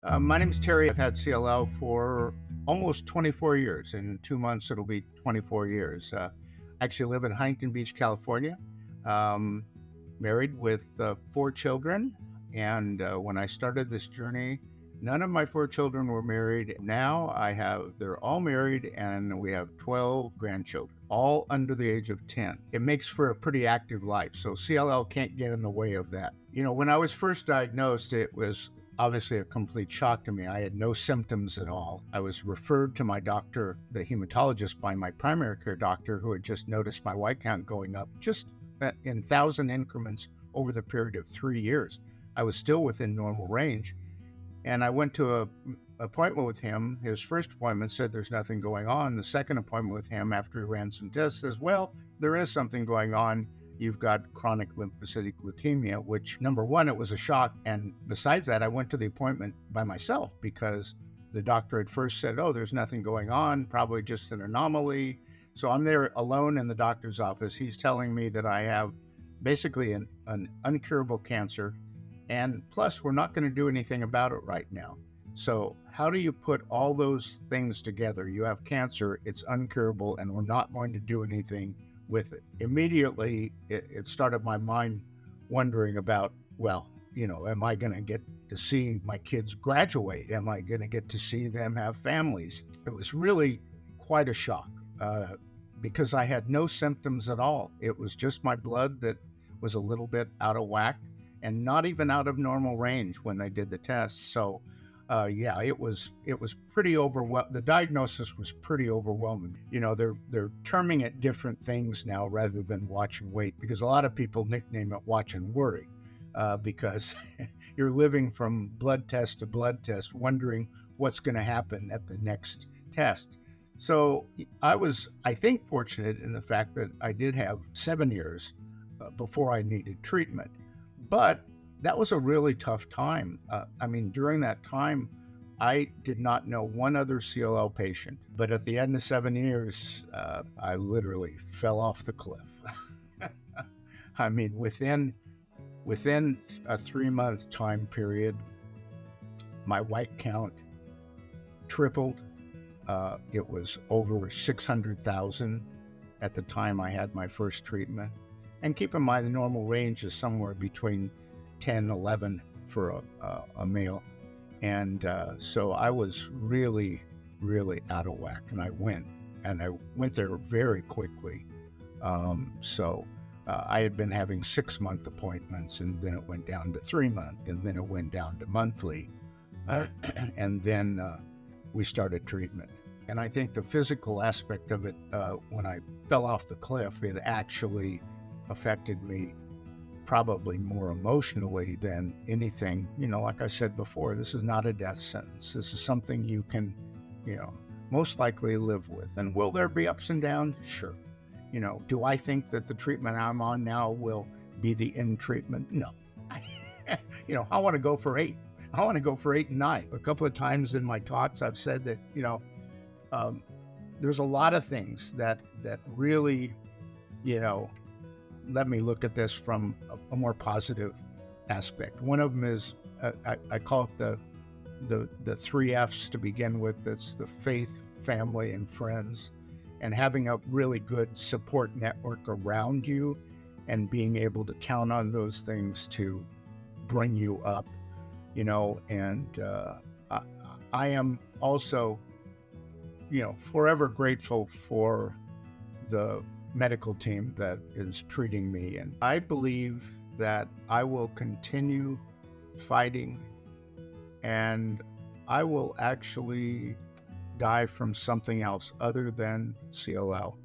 My name is Terry. I've had CLL for almost 24 years. In 2 months, it'll be 24 years. I actually live in Huntington Beach, California. Um, Married with four children. And when I started this journey, none of my four children were married. Now they're all married, and we have 12 grandchildren, all under the age of 10. It makes for a pretty active life. So CLL can't get in the way of that. When I was first diagnosed, it was obviously a complete shock to me. I had no symptoms at all. I was referred to my doctor, the hematologist, by my primary care doctor, who had just noticed my white count going up just in 1,000 increments over the period of 3 years. I was still within normal range. And I went to a appointment with him. His first appointment said there's nothing going on. The second appointment with him, after he ran some tests, says, well, there is something going on. You've got chronic lymphocytic leukemia, which, number one, it was a shock. And besides that, I went to the appointment by myself because the doctor had first said, oh, there's nothing going on, probably just an anomaly. So I'm there alone in the doctor's office. He's telling me that I have basically an uncurable cancer. And plus, we're not going to do anything about it right now. So how do you put all those things together? You have cancer, it's uncurable, and we're not going to do anything with it. Immediately, it started my mind wondering about, well, am I going to get to see my kids graduate? Am I going to get to see them have families? It was really quite a shock because I had no symptoms at all. It was just my blood that was a little bit out of whack and not even out of normal range when they did the test. So it was pretty overwhelming. The diagnosis was pretty overwhelming. They're terming it different things now rather than watch and wait, because a lot of people nickname it watch and worry because you're living from blood test to blood test, wondering what's going to happen at the next test. So I was, I think, fortunate in the fact that I did have 7 years before I needed treatment. But that was a really tough time. During that time, I did not know one other CLL patient. But at the end of 7 years, I literally fell off the cliff. Within a 3-month time period, my white count tripled. It was over 600,000 at the time I had my first treatment. And keep in mind, the normal range is somewhere between 10, 11 for a male. And so I was really, really out of whack. And I went there very quickly. I had been having 6-month appointments, and then it went down to 3-month, and then it went down to monthly. And then we started treatment. And I think the physical aspect of it, when I fell off the cliff, it actually affected me probably more emotionally than anything. Like I said before, this is not a death sentence. This is something you can, most likely live with. And will there be ups and downs? Sure. Do I think that the treatment I'm on now will be the end treatment? No. I want to go for 8. I want to go for 8 and 9. A couple of times in my talks, I've said that, there's a lot of things that really, let me look at this from a more positive aspect. One of them is, I call it the 3 F's to begin with. It's the faith, family, and friends, and having a really good support network around you and being able to count on those things to bring you up, and I am also, forever grateful for the medical team that is treating me. And I believe that I will continue fighting, and I will actually die from something else other than CLL.